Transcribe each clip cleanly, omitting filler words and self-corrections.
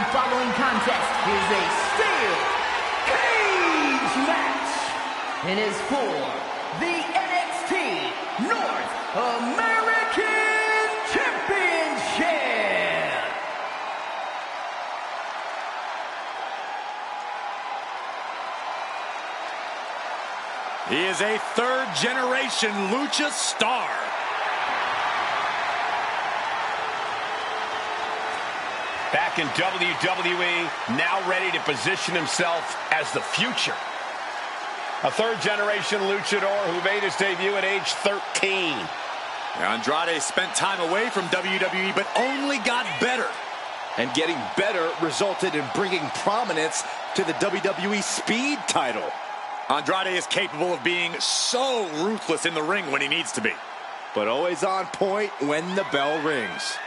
The following contest is a steel cage match and is for the NXT North American Championship. He is a third-generation Lucha star. Back in WWE, now ready to position himself as the future. A third-generation luchador who made his debut at age 13. Andrade spent time away from WWE, but only got better. And getting better resulted in bringing prominence to the WWE Speed title. Andrade is capable of being so ruthless in the ring when he needs to be, but always on point when the bell rings.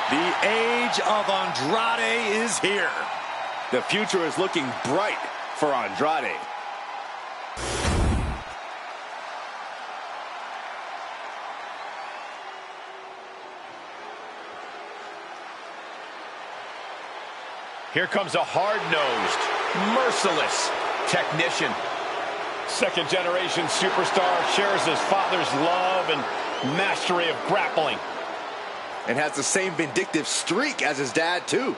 The age of Andrade is here. The future is looking bright for Andrade. Here comes a hard-nosed, merciless technician. Second-generation superstar shares his father's love and mastery of grappling. And has the same vindictive streak as his dad, too.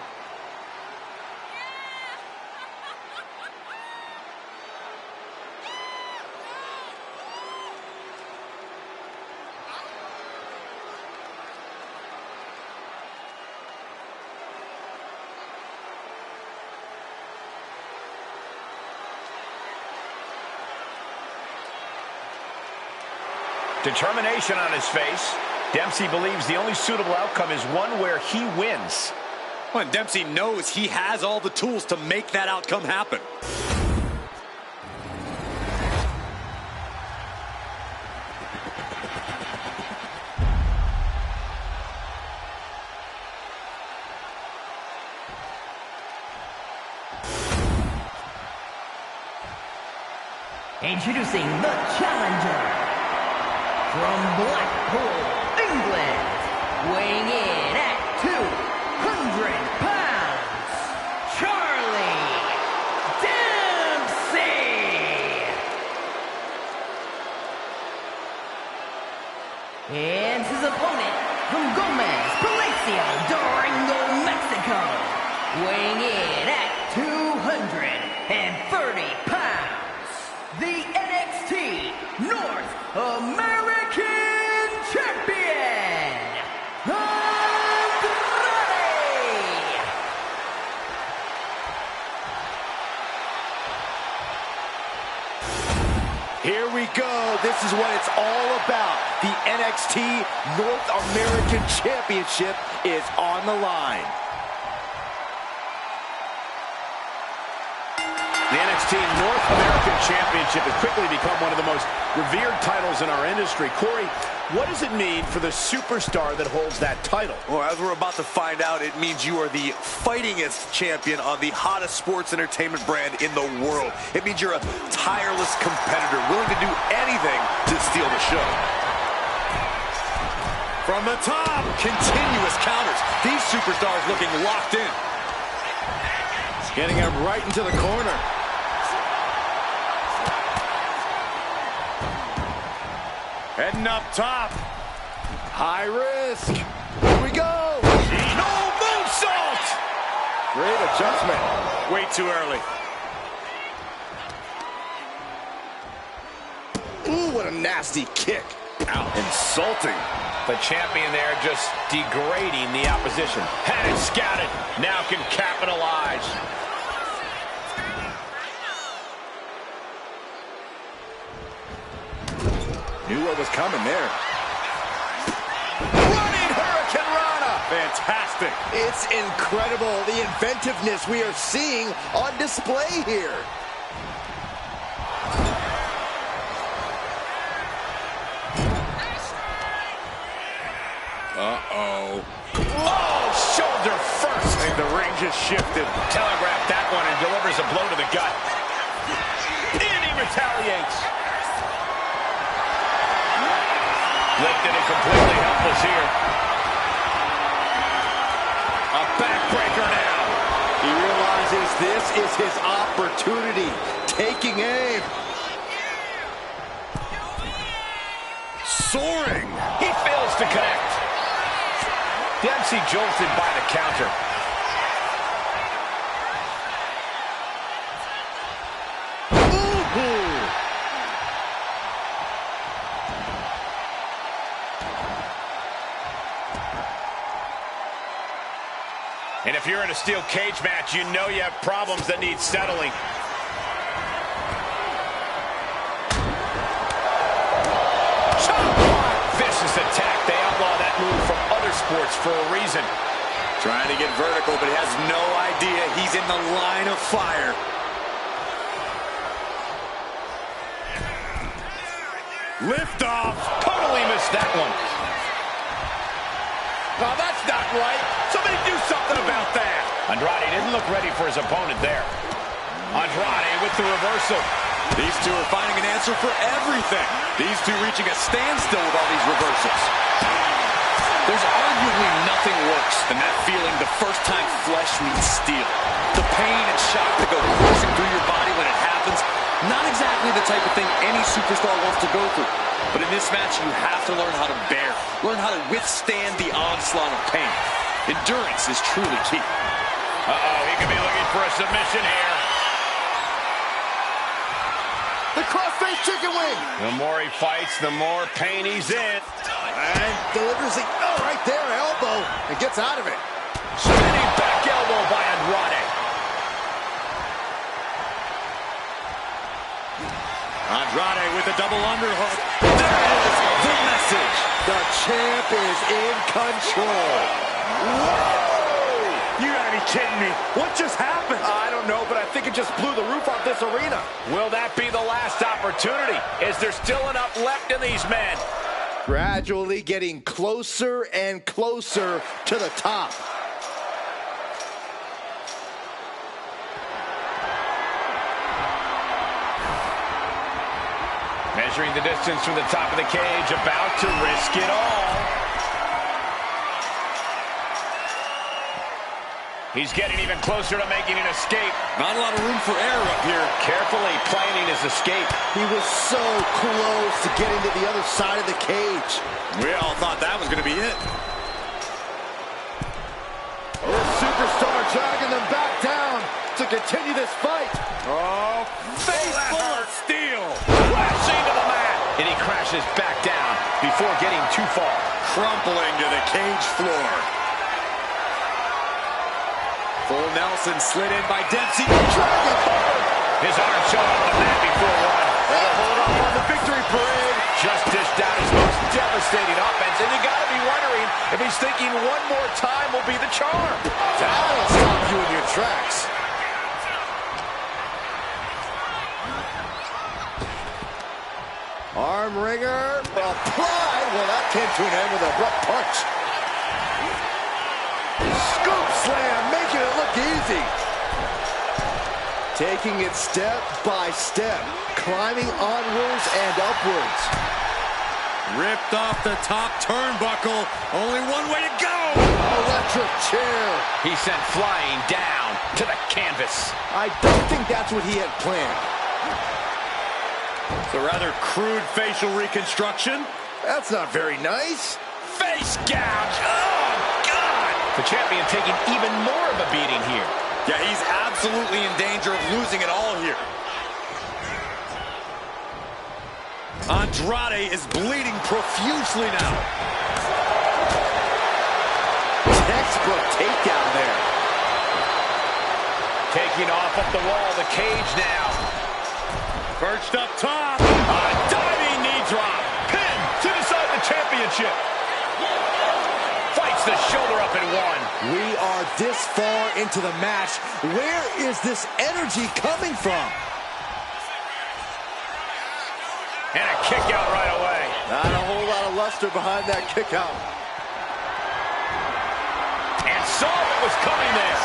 Determination on his face. Dempsey believes the only suitable outcome is one where he wins. Well, and Dempsey knows he has all the tools to make that outcome happen. Introducing the challenger from Blackpool, England, weighing in at 200 pounds, Charlie Dempsey. And his opponent from Gomez, Palacio, Durango, Mexico, weighing in at 230 pounds, the NXT North American Champion, Andrade! Here we go. This is what it's all about. The NXT North American Championship is on the line. The NXT North American Championship has quickly become one of the most revered titles in our industry. Corey, what does it mean for the superstar that holds that title? Well, as we're about to find out, it means you are the fightingest champion on the hottest sports entertainment brand in the world. It means you're a tireless competitor, willing to do anything to steal the show. From the top, continuous counters. These superstars looking locked in. Getting him right into the corner. Heading up top. High risk. Here we go. No moonsault. Great adjustment. Way too early. Ooh, what a nasty kick. Ow. Insulting. The champion there just degrading the opposition. Had it scouted. Now can capitalize. Knew what was coming there. Running Hurricane Rana. Fantastic. fantastic. It's incredible, the inventiveness we are seeing on display here. Uh-oh. Oh, shoulder first. And the ring just shifted. Telegraphed that one and delivers a blow to the gut. And he retaliates. Lifted and completely helpless here. A backbreaker now. He realizes this is his opportunity. Taking aim. Soaring. He fails to connect. Dempsey jolted by the counter. Ooh. And if you're in a steel cage match, you know you have problems that need settling. Vicious attack. They outlaw that move from other sports for a reason. Trying to get vertical, but he has no idea he's in the line of fire. Lift off. Totally missed that one. Oh, that's not right. Somebody do something about that. Andrade didn't look ready for his opponent there. Andrade with the reversal. These two are finding an answer for everything. These two reaching a standstill with all these reversals. There's arguably nothing worse than that feeling the first time flesh meets steel. The pain and shock that go coursing through your body when it happens, not exactly the type of thing any superstar wants to go through. But in this match, you have to learn how to bear, learn how to withstand the onslaught of pain. Endurance is truly key. Uh-oh, he could be looking for a submission here. The crossface chicken wing. The more he fights, the more pain he's in. And delivers the, right there, elbow, and gets out of it. Spinning back elbow by Andrade. Andrade with a double underhook. There is the message. The champ is in control. Whoa! You gotta be kidding me. What just happened? I don't know, but I think it just blew the roof off this arena. Will that be the last opportunity? Is there still enough left in these men? Gradually getting closer and closer to the top. Measuring the distance from the top of the cage, about to risk it all. He's getting even closer to making an escape. Not a lot of room for error up here. Carefully planning his escape. He was so close to getting to the other side of the cage. We all thought that was gonna be it. This superstar dragging them back down to continue this fight. Oh, face full of steel. Crashing to the mat. And he crashes back down before getting too far. Crumpling to the cage floor. Full Nelson slid in by Dempsey. Dragon. His arm shot off the mat before one. That'll hold up on the victory parade. Just dished out his most devastating offense. And you gotta be wondering if he's thinking one more time will be the charm. That'll stop you in your tracks. Arm wringer applied. Well, that came to an end with an abrupt punch. Scoop slam, making it look easy. Taking it step by step, climbing onwards and upwards. Ripped off the top turnbuckle. Only one way to go. Electric chair. He sent flying down to the canvas. I don't think that's what he had planned. It's a rather crude facial reconstruction. That's not very nice. Face gouge. Oh, God. The champion taking even more of a beating here. Yeah, he's absolutely in danger of losing it all here. Andrade is bleeding profusely now. Textbook takedown there. Taking off up the wall, the cage now. Perched up top. A diving knee drop. Pin to decide the championship. Fights the shoulder up and one. We are this far into the match. Where is this energy coming from? And a kick out right away. Not a whole lot of luster behind that kick out. And saw what was coming there.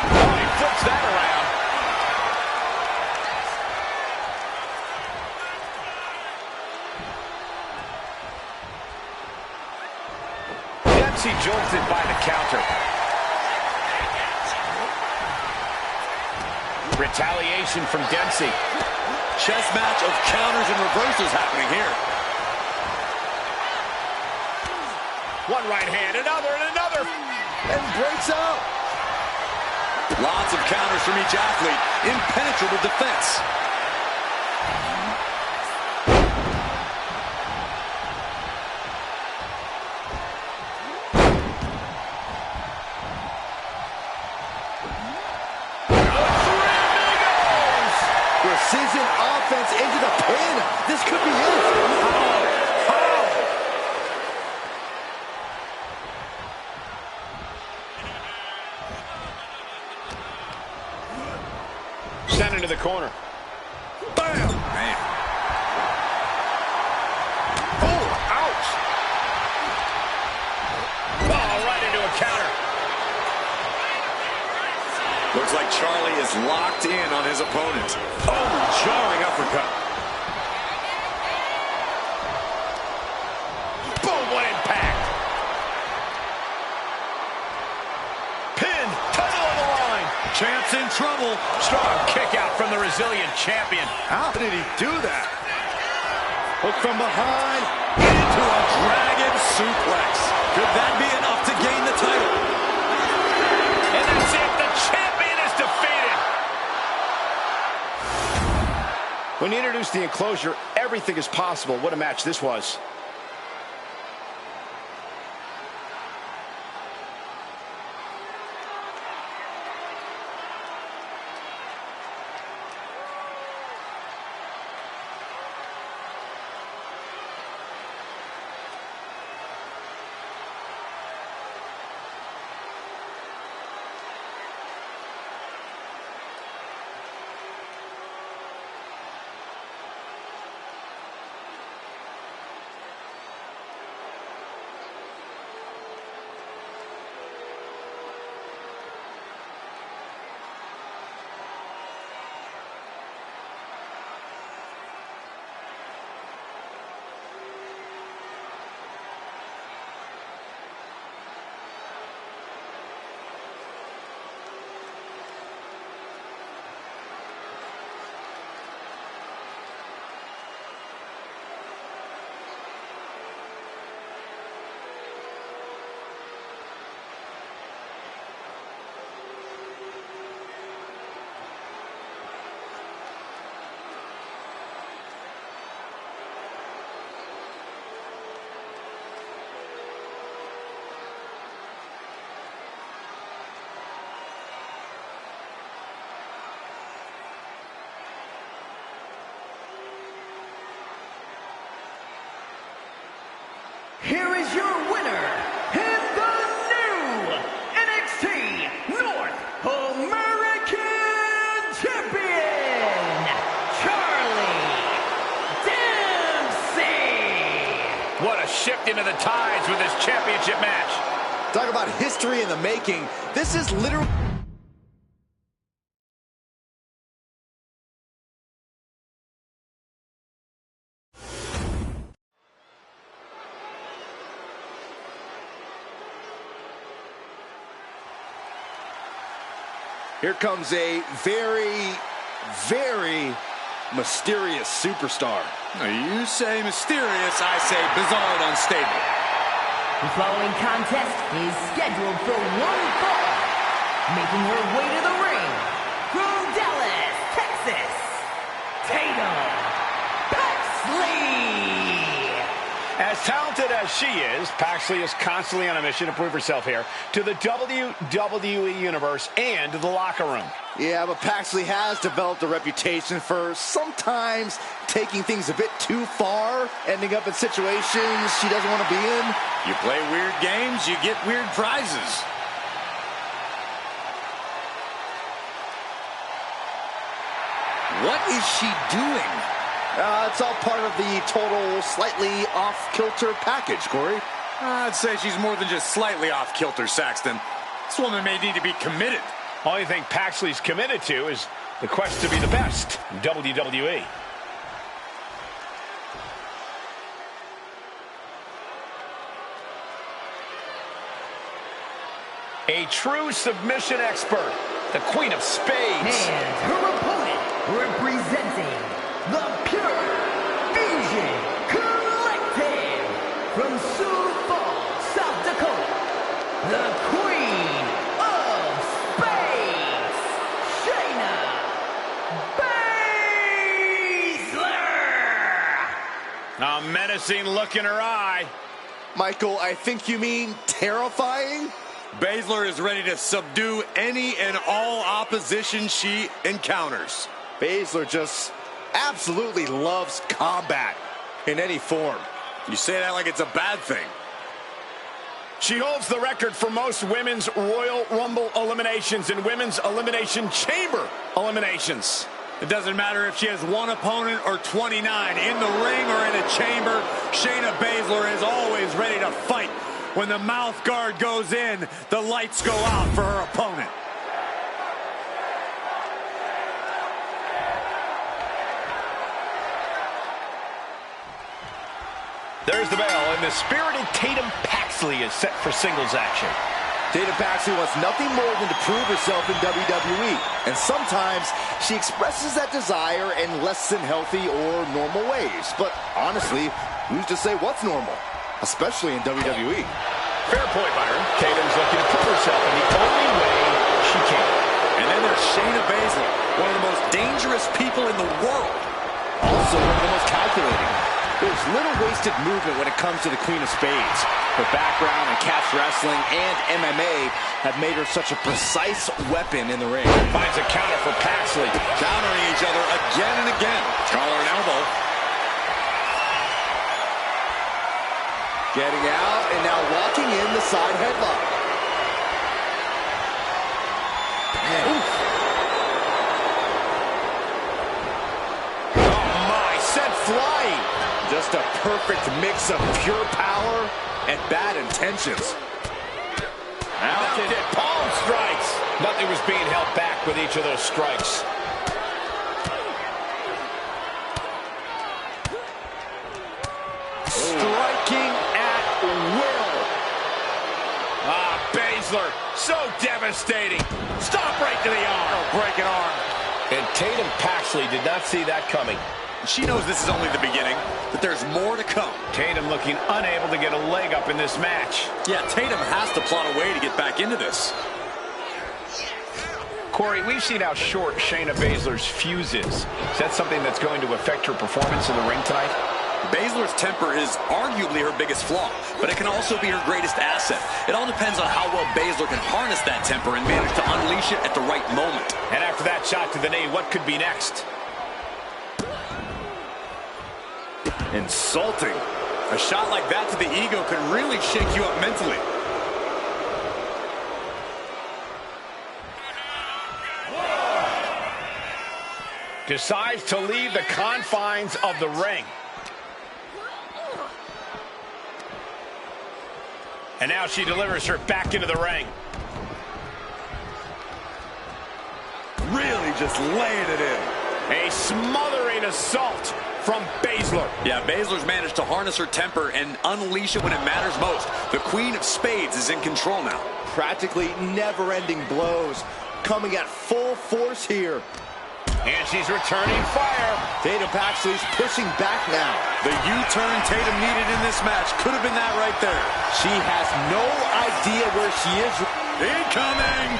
Oh, he flips that around. Dempsey jolted by the counter. Retaliation from Dempsey. Chess match of counters and reversals happening here. One right hand, another, and another. And breaks out. Lots of counters from each athlete. Impenetrable defense. Precision offense into the pin. This could be it. How? Sent into the corner. Bam! Man. Oh, ouch. Oh, right into a counter. Looks like Charlie is locked in on his opponent. Oh, jarring uppercut. Boom, what impact. Pin, title on the line. Chance in trouble. Strong kick out from the resilient champion. How did he do that? Hook from behind. Into a dragon suplex. Could that be enough to gain the title? And that's it. The champion is defeated. When you introduce the enclosure, everything is possible. What a match this was. Here is your winner, and the new NXT North American Champion, Charlie Dempsey. What a shift into the tides with this championship match. Talk about history in the making. This is literally... Here comes a very, very mysterious superstar. You say mysterious, I say bizarre and unstable. The following contest is scheduled for one fall. Making her way to the ring from Dallas, Texas, Tatum Paxley. As talented as she is, Paxley is constantly on a mission to prove herself here to the WWE Universe and the locker room. Yeah, but Paxley has developed a reputation for sometimes taking things a bit too far, ending up in situations she doesn't want to be in. You play weird games, you get weird prizes. What is she doing? It's all part of the total slightly off-kilter package, Corey. I'd say she's more than just slightly off-kilter, Saxton. This woman may need to be committed. Only thing Paxley's committed to is the quest to be the best in WWE. A true submission expert, the Queen of Spades. And her opponent, representing the Pure Fusion Collective from Sioux Falls, South Dakota, the Queen of Spades, Shayna Baszler. A menacing look in her eye. Michael, I think you mean terrifying? Baszler is ready to subdue any and all opposition she encounters. Baszler just absolutely loves combat in any form. You say that like it's a bad thing. She holds the record for most women's Royal Rumble eliminations and women's Elimination Chamber eliminations. It doesn't matter if she has one opponent or 29. In the ring or in a chamber, Shayna Baszler is always ready to fight. When the mouth guard goes in, the lights go out for her opponent. There's the bell, and the spirited Tatum Paxley is set for singles action. Tatum Paxley wants nothing more than to prove herself in WWE, and sometimes she expresses that desire in less than healthy or normal ways. But honestly, who's to say what's normal, especially in WWE? Fair point, Byron. Tatum's looking to prove herself in the only way she can. And then there's Shayna Baszler, one of the most dangerous people in the world. Also one of the most calculating. There's little wasted movement when it comes to the Queen of Spades. Her background in catch wrestling and MMA have made her such a precise weapon in the ring. Finds a counter for Paxley. Countering each other again and again. Collar and elbow. Getting out and now locking in the side headlock. Man. Oh my, sent flying. Just a perfect mix of pure power and bad intentions. Mounted palm strikes. Nothing was being held back with each of those strikes. Striking at will. Ah, Baszler, so devastating. Stop right to the arm. Oh, break an arm. And Tatum Paxley did not see that coming. She knows this is only the beginning, that there's more to come. Tatum looking unable to get a leg up in this match. Yeah, Tatum has to plot a way to get back into this. Corey, we've seen how short Shayna Baszler's fuse is. Is that something that's going to affect her performance in the ring tonight? Baszler's temper is arguably her biggest flaw, but it can also be her greatest asset. It all depends on how well Baszler can harness that temper and manage to unleash it at the right moment. And after that shot to the knee, what could be next? Insulting. A shot like that to the ego could really shake you up mentally. Decides to leave the confines of the ring. And now she delivers her back into the ring. Really just laying it in. A smothering assault from Baszler. Yeah, Baszler's managed to harness her temper and unleash it when it matters most. The Queen of Spades is in control now. Practically never-ending blows coming at full force here. And she's returning fire. Tatum Paxley's pushing back now. The U-turn Tatum needed in this match could have been that right there. She has no idea where she is. Incoming!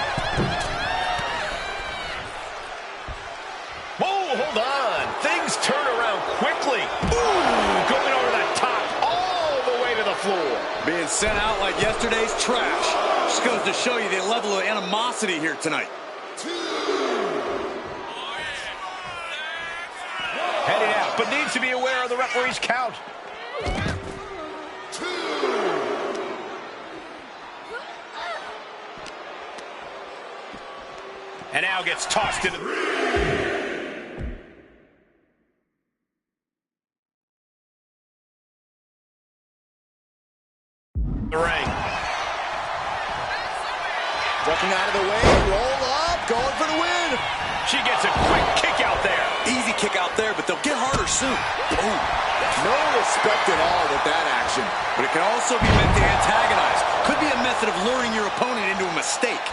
Whoa, hold on. Things turn around quickly. Ooh, going over the top all the way floor. Being sent out like yesterday's trash. Just goes to show you the level of animosity here tonight. Heading out, but needs to be aware of the referee's count. And now gets tossed into the ring. Ducking out of the way, roll up, going for the win. She gets a quick kick out there. Easy kick out there, but they'll get harder soon. Boom. No respect at all with that action. But it can also be meant to antagonize. Could be a method of luring your opponent into a mistake.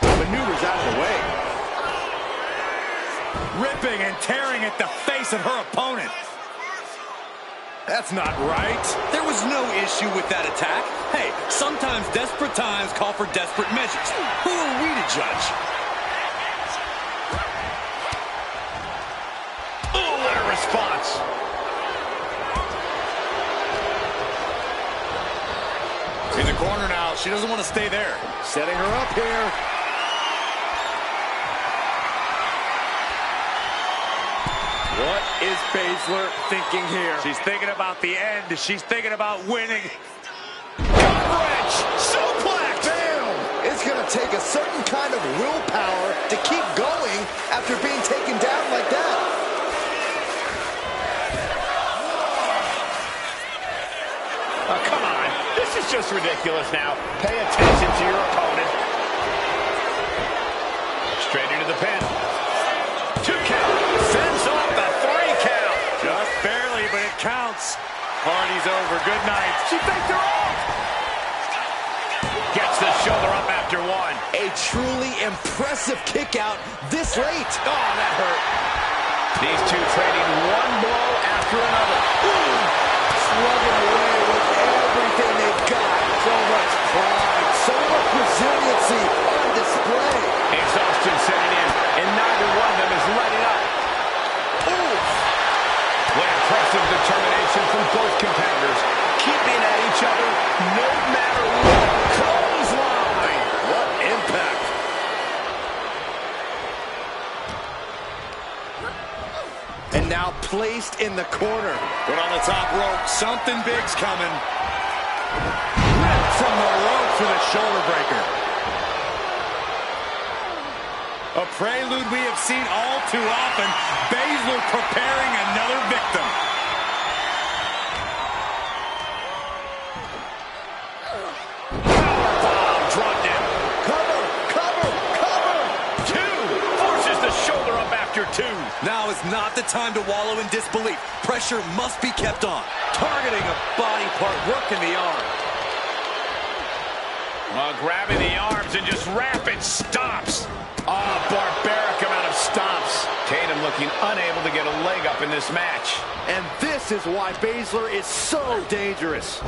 Maneuvers out of the way. Ripping and tearing at the face of her opponent. That's not right. There was no issue with that attack. Hey, sometimes desperate times call for desperate measures. Who are we to judge? Oh, what a response. In the corner now. She doesn't want to stay there. Setting her up here. What is Baszler thinking here? She's thinking about the end. She's thinking about winning. Gut-wrench, suplex. Bam! It's going to take a certain kind of willpower to keep going after being taken down like that. Oh, come on. This is just ridiculous now. Pay attention to your opponent. Straight into the pin. 2 count. Sends off the 3 count. Just barely, but it counts. Party's over. Good night. She faked her off. Gets the shoulder up after 1. A truly impressive kick out this late. Oh, that hurt. These two trading one blow after another. Slugging away with everything they've got. So much pride, so much resiliency on display. Exhaustion setting in, and neither one of them is letting up. What impressive determination from both competitors, keeping at each other no matter what. Clothesline. What impact. And now placed in the corner. Put on the top rope. Something big's coming. Ripped from the rope for the shoulder breaker. A prelude we have seen all too often. Baszler preparing another victim. Powerbomb dropped in. Cover, cover, cover. 2 forces the shoulder up after 2. Now is not the time to wallow in disbelief. Pressure must be kept on. Targeting a body part, working the arm. Grabbing the arms and just rapid stops. Oh, barbaric amount of stomps. Tatum looking unable to get a leg up in this match. And this is why Baszler is so dangerous.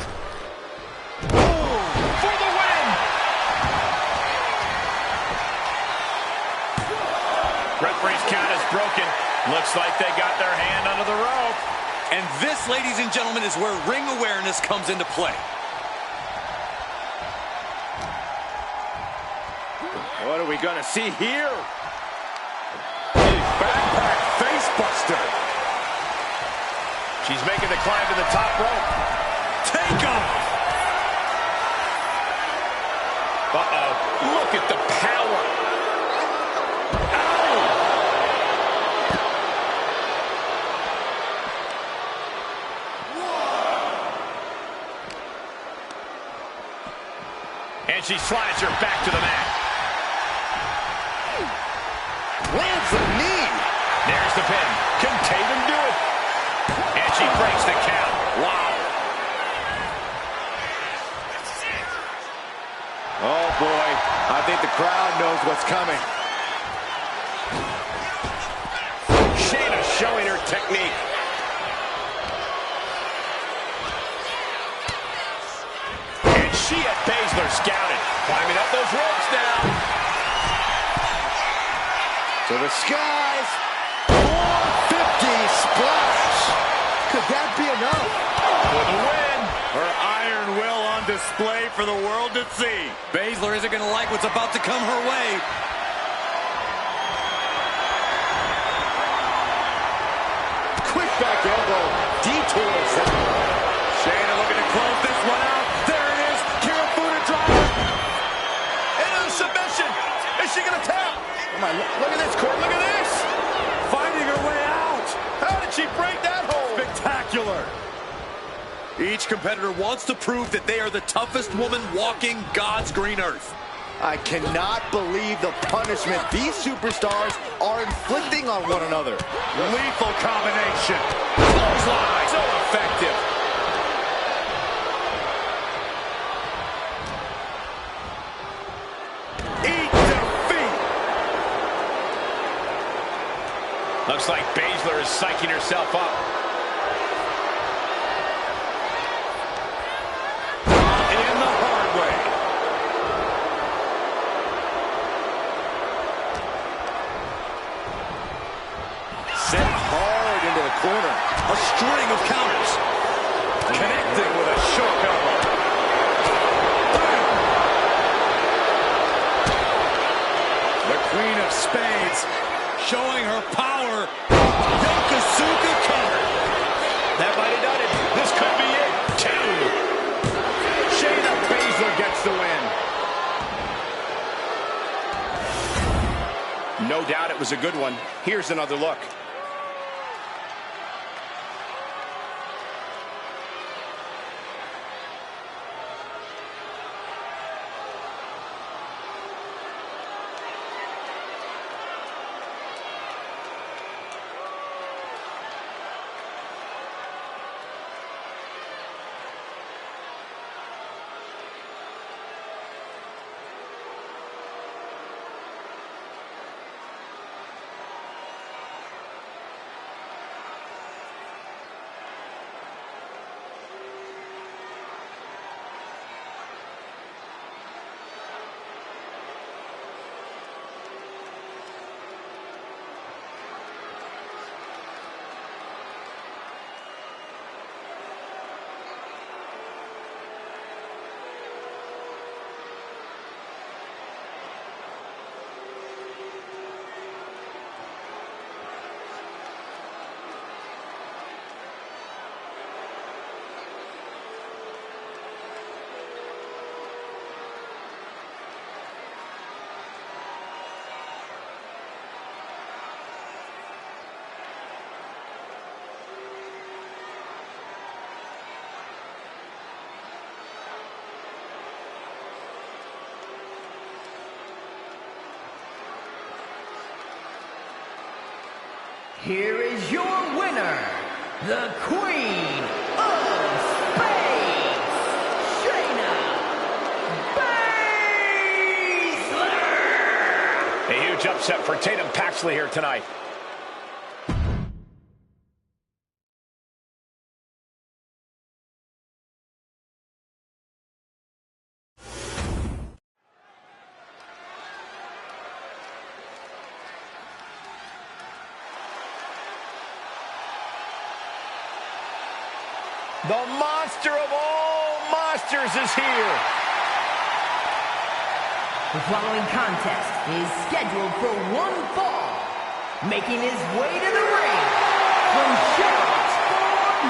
Boom! For the win! Referee's count is broken. Looks like they got their hand under the rope. And this, ladies and gentlemen, is where ring awareness comes into play. What are we going to see here? Backpack facebuster. She's making the climb to the top rope. Take off. Uh-oh. Look at the power. Ow! And she slides her back to the mat. Lands a knee. There's the pin. Can Tatum do it? And she breaks the count. Wow. Oh, boy. I think the crowd knows what's coming. Shayna showing her technique. And she had Baszler scouted. Climbing up those ropes now. To the skies. 450 splash. Could that be enough? For the win. Her iron will on display for the world to see. Baszler isn't going to like what's about to come her way. Quick back elbow. Detours. Shayna looking to close this one out. There it is. Kirifuda driver. Into the submission. Is she going to tap? Come on, look at this, Cole. Look at this. Finding her way out. How did she break that hold? Spectacular. Each competitor wants to prove that they are the toughest woman walking God's green earth. I cannot believe the punishment these superstars are inflicting on one another. Lethal combination. Clothesline. So effective. Eat defeat. Looks like Baszler is psyching herself up. In the hard way. Set hard into the corner. A string of counters. Connecting with a short elbow. The Queen of Spades showing her power. Yokosuka cover. That might have done it. This could be it. Two. Shayna Baszler gets the win. No doubt it was a good one. Here's another look. Here is your winner, the Queen of Spades, Shayna Baszler! A huge upset for Tatum Paxley here tonight. The monster of all monsters is here. The following contest is scheduled for one fall. Making his way to the ring from Charlotte,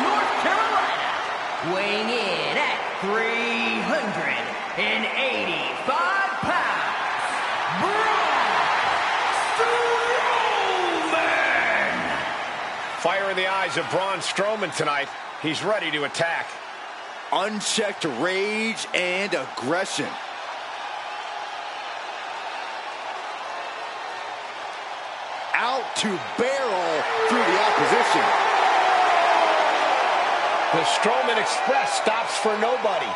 North Carolina, weighing in at 385 pounds, Braun Strowman! Fire in the eyes of Braun Strowman tonight. He's ready to attack. Unchecked rage and aggression. Out to barrel through the opposition. The Strowman Express stops for nobody.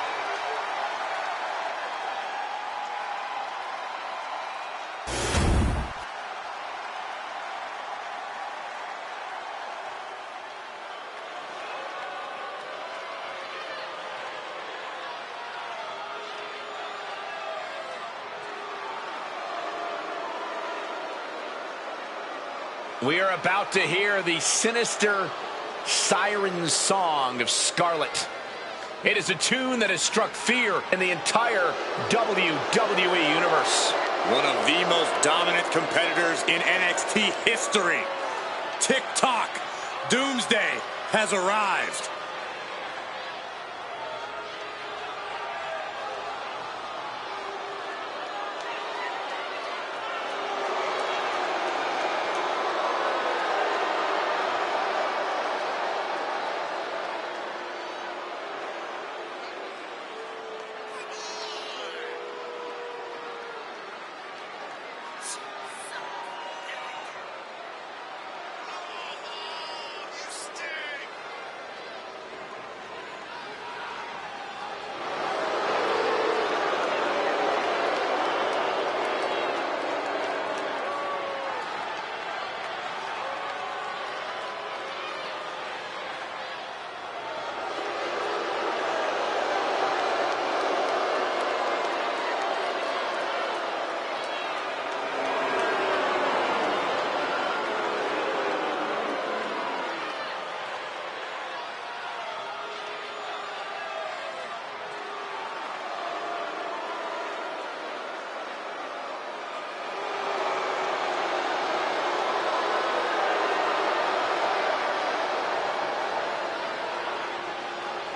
We are about to hear the sinister siren song of Scarlet. It is a tune that has struck fear in the entire WWE Universe. One of the most dominant competitors in NXT history. Tick-tock, Doomsday has arrived.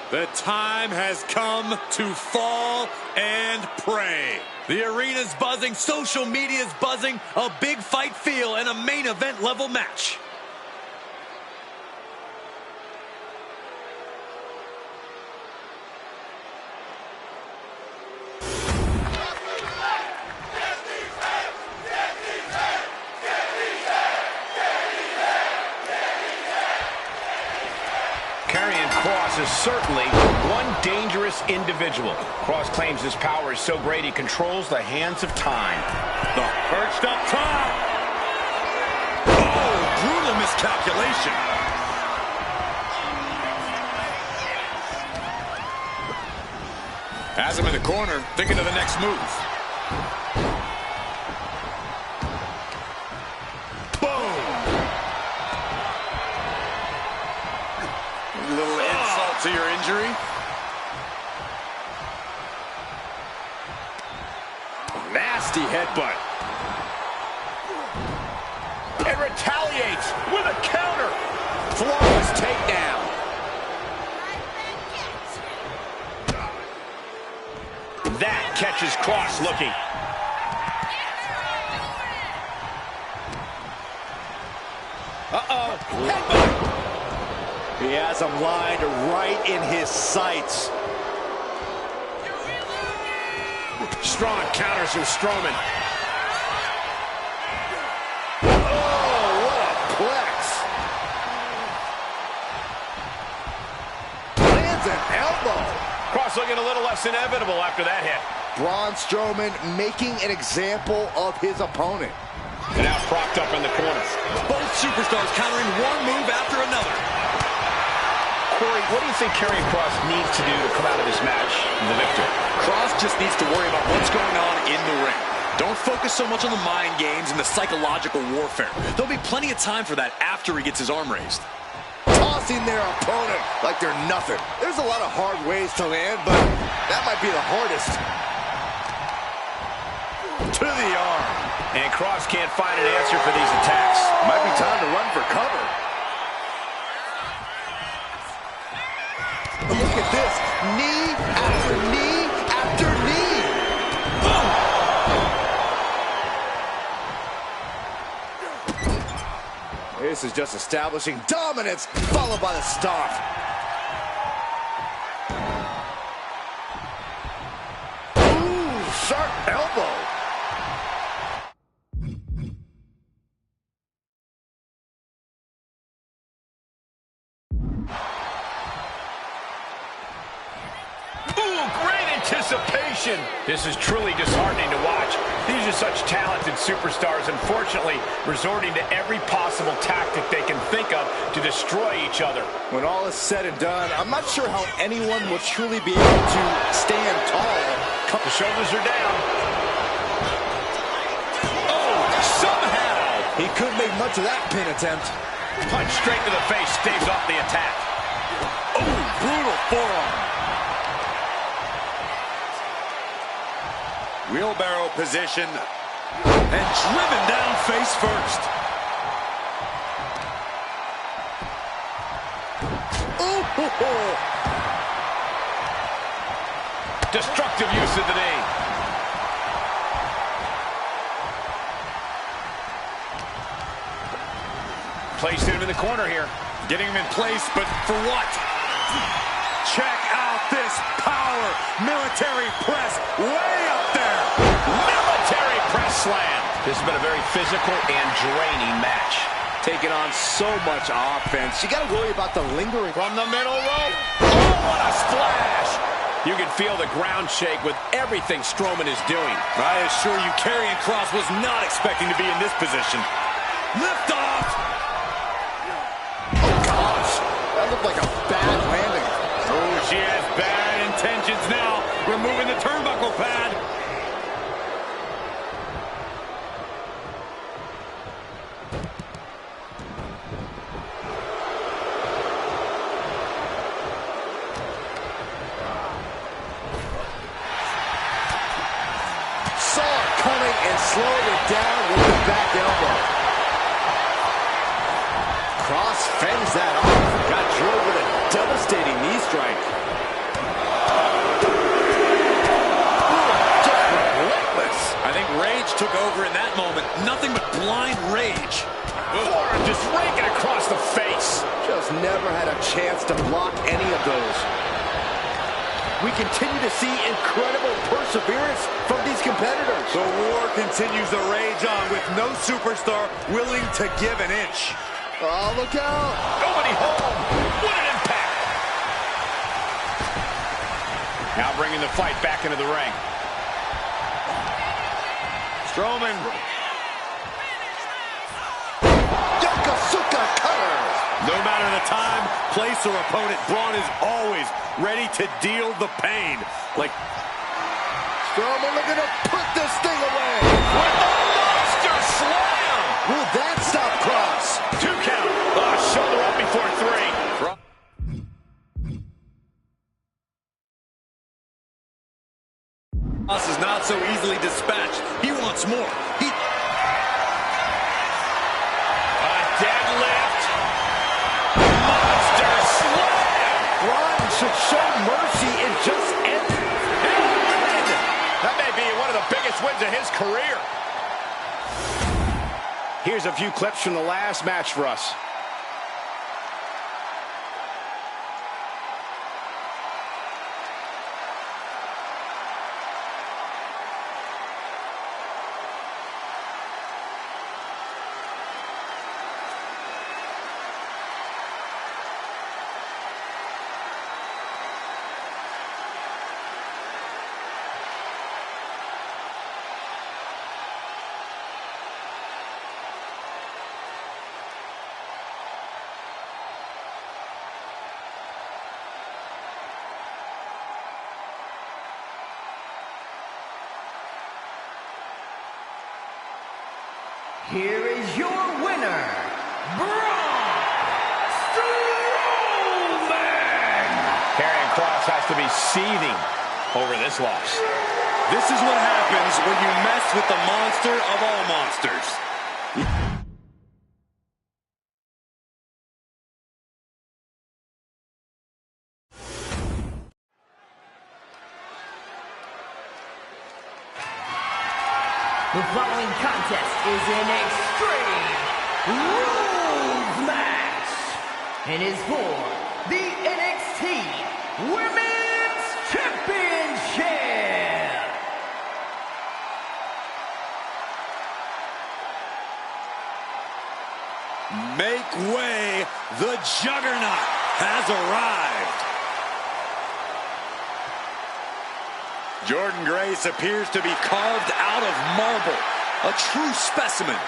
The time has come to fall and pray. The arena's buzzing, social media's buzzing, a big fight feel, and a main event level match. Cross is certainly one dangerous individual. Cross claims his power is so great he controls the hands of time. Perched up top. Oh, brutal miscalculation. Has him in the corner, thinking of the next move. To your injury. Nasty headbutt. And retaliates with a counter. Flawless takedown. That catches Cross looking. Uh-oh. Headbutt. He has him lined right in his sights. Strong counters from Strowman. Oh, what a plex. Lands an elbow. Cross looking a little less inevitable after that hit. Braun Strowman making an example of his opponent. And now propped up in the corner. Both superstars countering one move after another. Corey, what do you think Karrion Kross needs to do to come out of this match the victor? Kross just needs to worry about what's going on in the ring. Don't focus so much on the mind games and the psychological warfare. There'll be plenty of time for that after he gets his arm raised. Tossing their opponent like they're nothing. There's a lot of hard ways to land, but that might be the hardest. To the arm. And Kross can't find an answer for these attacks. Might be time to run for cover. Look at this. Knee after knee after knee. Boom. This is just establishing dominance, followed by the stomp. Ooh, sharp elbow. Anticipation. This is truly disheartening to watch. These are such talented superstars, unfortunately, resorting to every possible tactic they can think of to destroy each other. When all is said and done, I'm not sure how anyone will truly be able to stand tall. The shoulders are down. Oh, somehow he couldn't make much of that pin attempt. Punch straight to the face, staves off the attack. Oh, brutal forearm. Wheelbarrow position. And driven down face first. Ooh. Destructive use of the knee. Placing him in the corner here. Getting him in place, but for what? Check out this power. Military press way up there. Military press slam. This has been a very physical and draining match. Taking on so much offense. You got to worry about the lingering. From the middle rope. Oh, what a splash. You can feel the ground shake with everything Strowman is doing. I assure you, Karrion Kross was not expecting to be in this position. Lift off. Oh, gosh. That looked like a bad landing. Oh, she has bad intentions now. Removing the turnbuckle pad. Saw it coming and slowed it down with the back elbow. Kross fends that off. Got drilled with a devastating knee strike. Just relentless. I think rage took over in that moment. Nothing but blind rage. Forearm just raking across the face. Just never had a chance to block any of those. We continue to see incredible perseverance from these competitors. The war continues to rage on with no superstar willing to give an inch. Oh, look out. Nobody home. What an impact. Now bringing the fight back into the ring. Strowman. Yokosuka cutter. No matter the time, place, or opponent, Braun is always ready to deal the pain. Like Strowman looking to put this thing away. With the monster slam. Will that stop Kross? 2 count. Shoulder up before 3. Kross is not so easily dispatched. He wants more. A deadlift. Monster slam. Braun should show mercy and just end it. That may be one of the biggest wins of his career. Here's a few clips from the last match for us. Here is your winner, Braun Strowman! Karrion Kross has to be seething over this loss. This is what happens when you mess with the monster of all monsters. The following contest is an Extreme Rules match and is for the NXT Women's Championship. Make way, the Juggernaut has arrived. Jordan Grace appears to be carved out of marble, a true specimen.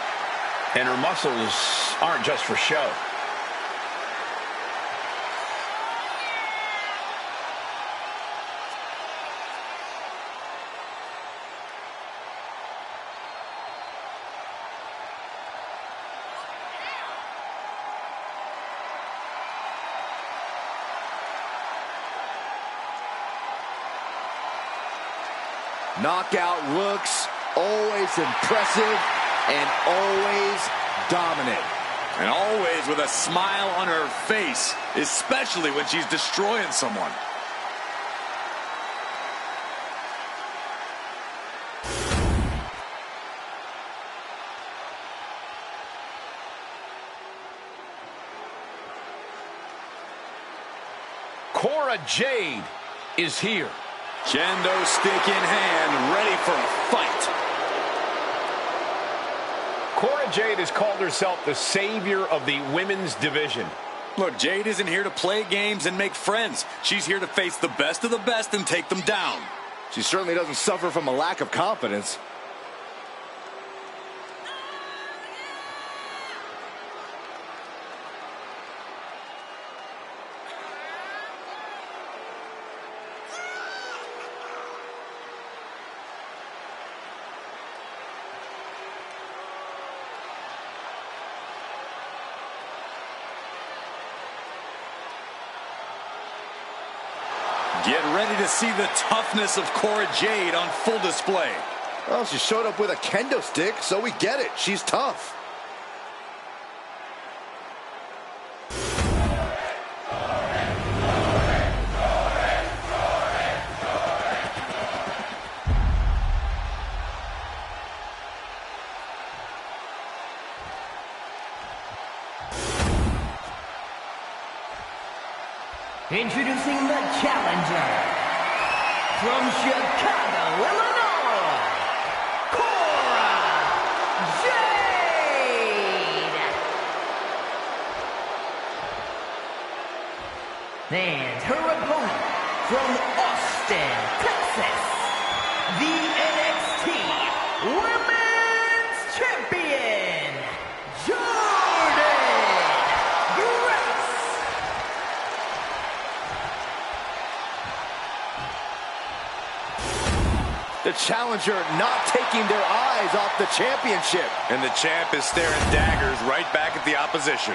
And her muscles aren't just for show. Knockout looks, always impressive, and always dominant. And always with a smile on her face, especially when she's destroying someone. Cora Jade is here. Kendo stick in hand, ready for a fight. Cora Jade has called herself the savior of the women's division. Look, Jade isn't here to play games and make friends. She's here to face the best of the best and take them down. She certainly doesn't suffer from a lack of confidence. Get ready to see the toughness of Cora Jade on full display. Well, she showed up with a kendo stick, so we get it. She's tough. Introducing the challenger from Chicago, Illinois, Cora Jade. And her opponent from Austin, Texas, the NXT Women's Champion, The challenger not taking their eyes off the championship. And the champ is staring daggers right back at the opposition.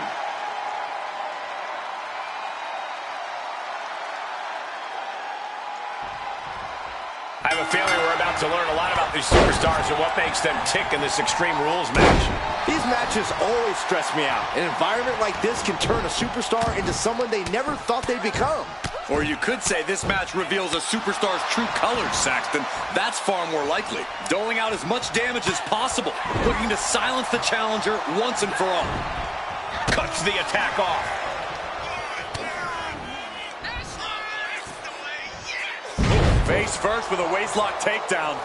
I have a feeling we're about to learn a lot about these superstars and what makes them tick in this Extreme Rules match. These matches always stress me out. An environment like this can turn a superstar into someone they never thought they'd become. Or you could say this match reveals a superstar's true colors, Saxton. That's far more likely. Doling out as much damage as possible, looking to silence the challenger once and for all. Cuts the attack off. Face first with a waistlock takedown.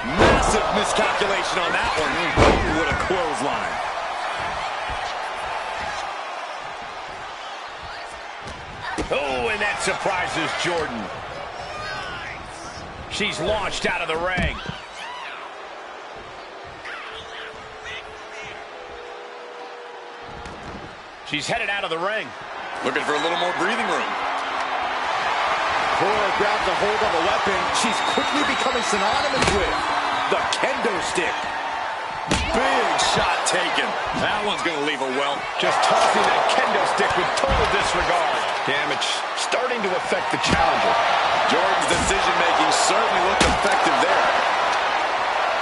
Massive miscalculation on that one. Ooh, what a clothesline. Oh, and that surprises Jordan. She's launched out of the ring. She's headed out of the ring. Looking for a little more breathing room. Cora grabs a hold of a weapon she's quickly becoming synonymous with. The kendo stick. Big shot taken. That one's going to leave a welt. Just tossing that kendo stick with total disregard. Damage starting to affect the challenger. Jordan's decision-making certainly looked effective there.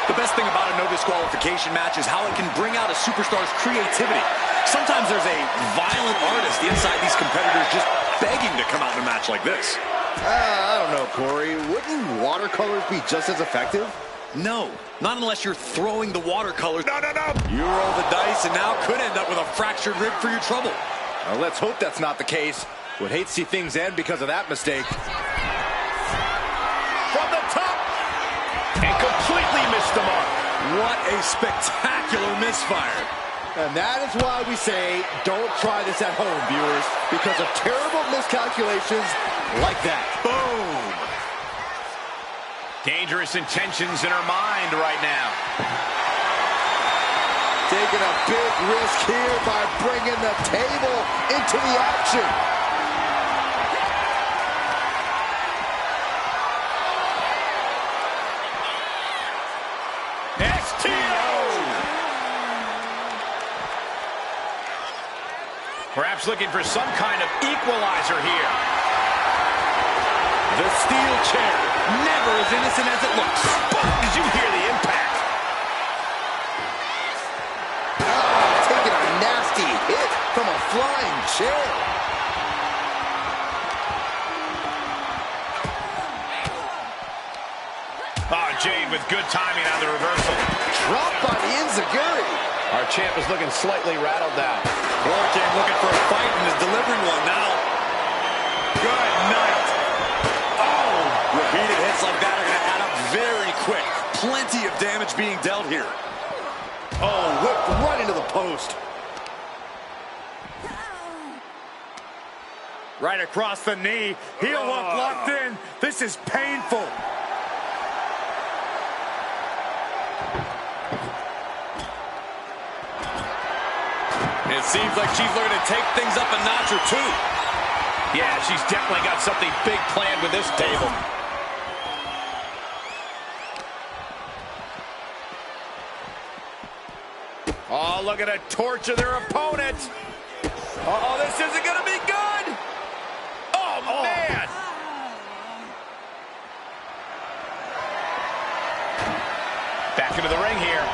The best thing about a no disqualification match is how it can bring out a superstar's creativity. Sometimes there's a violent artist inside these competitors just begging to come out in a match like this. I don't know, Corey. Wouldn't watercolors be just as effective? No, not unless you're throwing the watercolors. No. You roll the dice and now could end up with a fractured rib for your trouble. Well, let's hope that's not the case. Would hate to see things end because of that mistake. From the top. And completely missed the mark. What a spectacular misfire. And that is why we say, don't try this at home, viewers, because of terrible miscalculations like that. Boom. Dangerous intentions in her mind right now. Taking a big risk here by bringing the table into the action. Perhaps looking for some kind of equalizer here. The steel chair, never as innocent as it looks. Boom! Did you hear the impact? Taking a nasty hit from a flying chair. Oh, Jade with good timing on the reversal. Dropped by the enziguri. Our champ is looking slightly rattled now. Hurricane looking for a fight and is delivering one now. Good night. Oh, repeated hits like that are going to add up very quick. Plenty of damage being dealt here. Oh, whipped right into the post. Right across the knee. Heel hook locked in. This is painful. It seems like she's looking to take things up a notch or two. Yeah, she's definitely got something big planned with this table. Oh, look at her torture their opponent. Uh-oh, this isn't going to be good. Oh, man. Back into the ring here.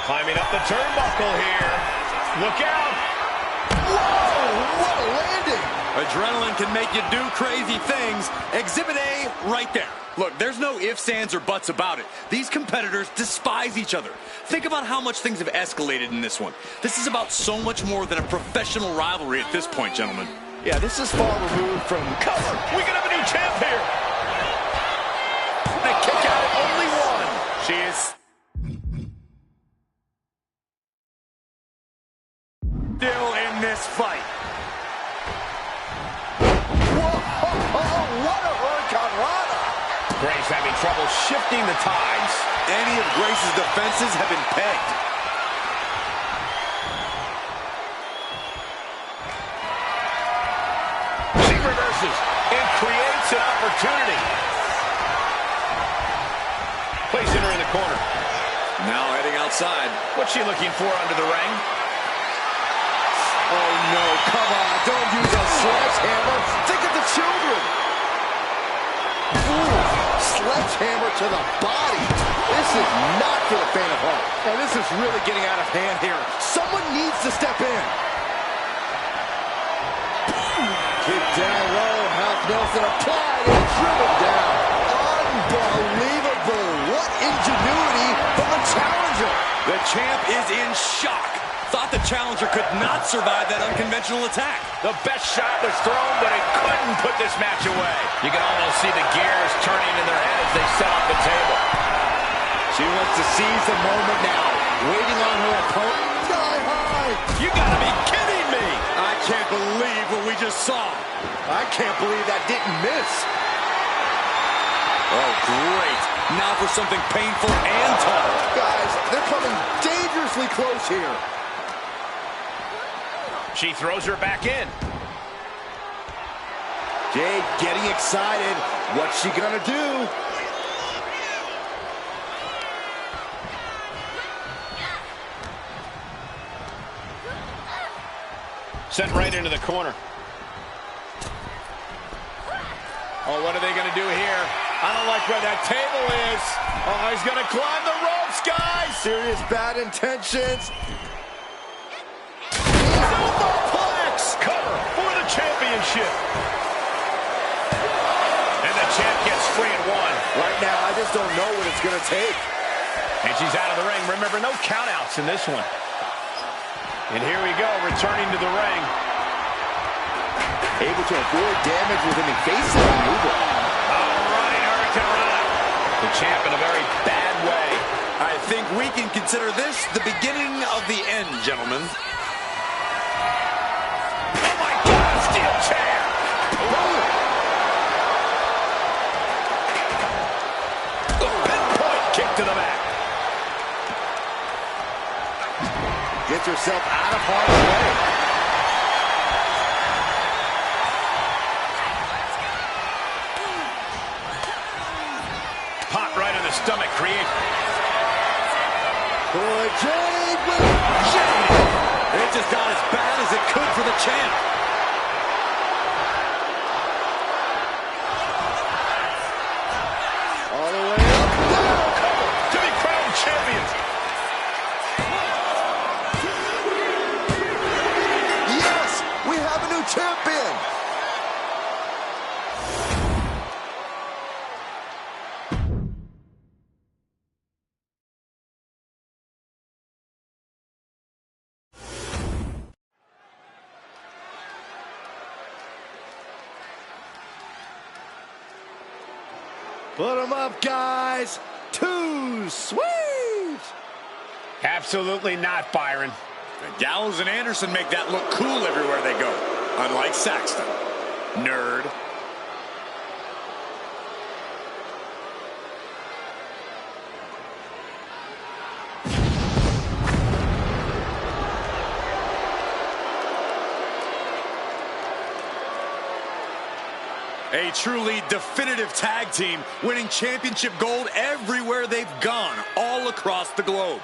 Climbing up the turnbuckle here. Look out. Whoa, what a landing. Adrenaline can make you do crazy things. Exhibit A right there. Look, there's no ifs, ands, or buts about it. These competitors despise each other. Think about how much things have escalated in this one. This is about so much more than a professional rivalry at this point, gentlemen. Yeah, this is far removed from Cover. We can have a new champ here. They kick out at only one. She is still in this fight. Whoa, what a hurricanrana. Grace having trouble shifting the tides. Any of Grace's defenses have been pegged. She reverses and creates an opportunity. Placing her in the corner. Now heading outside. What's she looking for under the ring? Oh, no, come on. Don't use a sledgehammer. Think of the children. Ooh, sledgehammer to the body. This is not for the faint of heart. And this is really getting out of hand here. Someone needs to step in. Kick down low. Half Nelson applied and driven down. Unbelievable. What ingenuity from the challenger. The champ is in shock. Thought the challenger could not survive that unconventional attack. The best shot was thrown, but it couldn't put this match away. You can almost see the gears turning in their head as they set up the table. She wants to seize the moment now. Waiting on her opponent. Sky high. You gotta be kidding me. I can't believe what we just saw. I can't believe that didn't miss. Oh, great. Now for something painful and tough. Guys, they're coming dangerously close here. She throws her back in. Jade getting excited. What's she gonna do? Sent right into the corner. Oh, what are they going to do here? I don't like where that table is. Oh, he's going to climb the ropes, guys. Serious bad intentions. Superplex. Cover for the championship. And the champ gets free at one. Right now, I just don't know what it's going to take. And she's out of the ring. Remember, no countouts in this one. And here we go, returning to the ring. Able to avoid damage with an evasive maneuver. Oh, running hurricanrana. The champ in a very bad way. I think we can consider this the beginning of the end, gentlemen. Oh, my God, steel chair. The pinpoint kick to the back. Gets herself out of harm's way. Pop right in the stomach, create. Boy, Jade with Jade! It just got as bad it could for the champ. All the way up. To be crowned champions. Yes, we have a new champion. Put them up, guys. Too sweet. Absolutely not, Byron. Gallows and Anderson make that look cool everywhere they go, unlike Saxton. Nerd. A truly definitive tag team, winning championship gold everywhere they've gone, all across the globe.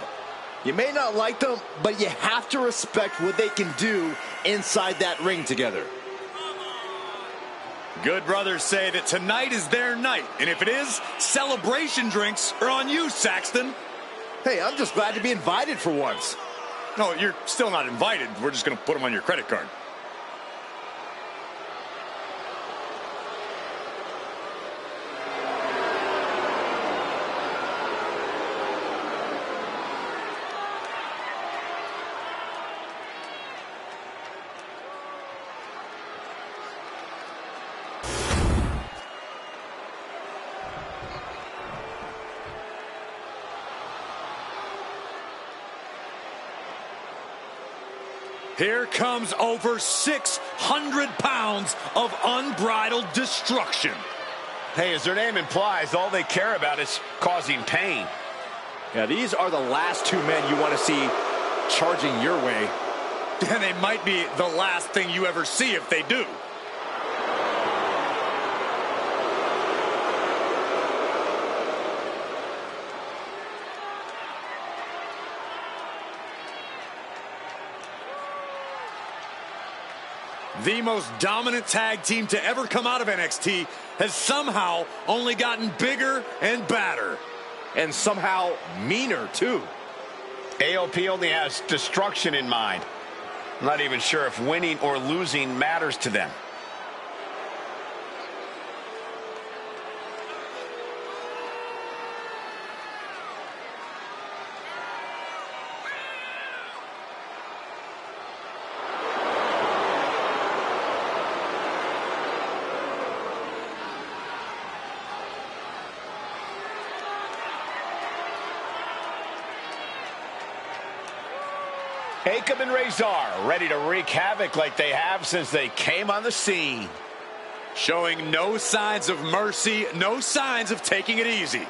You may not like them, but you have to respect what they can do inside that ring together. Good brothers say that tonight is their night, and if it is, celebration drinks are on you, Saxton. Hey, I'm just glad to be invited for once. No, you're still not invited. We're just going to put them on your credit card. Here comes over 600 pounds of unbridled destruction. Hey, as their name implies, all they care about is causing pain. Yeah, these are the last two men you want to see charging your way. And they might be the last thing you ever see if they do. The most dominant tag team to ever come out of NXT has somehow only gotten bigger and badder. And somehow meaner, too. AOP only has destruction in mind. I'm not even sure if winning or losing matters to them. Jacob and Razor ready to wreak havoc like they have since they came on the scene. Showing no signs of mercy, no signs of taking it easy.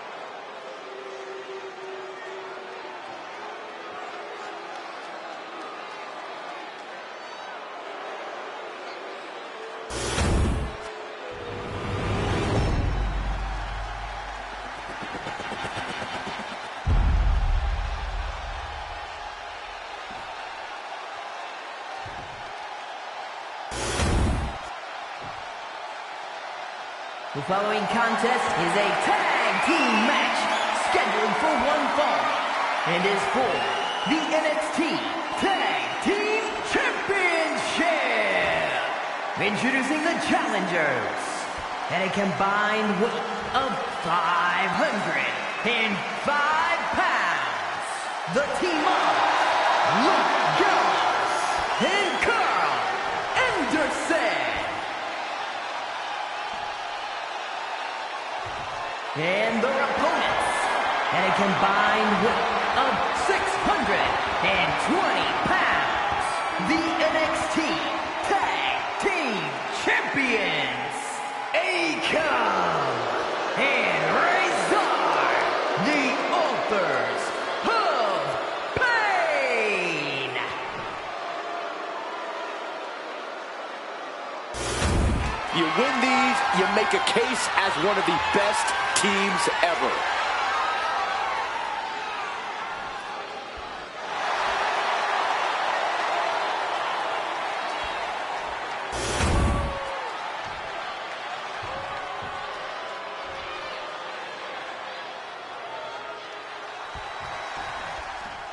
The following contest is a tag team match scheduled for one fall and is for the NXT Tag Team Championship. Introducing the challengers at a combined weight of 505 pounds. The team of Luke Gallows and Carl Anderson. And their opponents, at a combined weight of 620 pounds, the NXT Tag Team Champions, Akam and Razor, the authors of pain. You win these, you make a case as one of the best teams ever.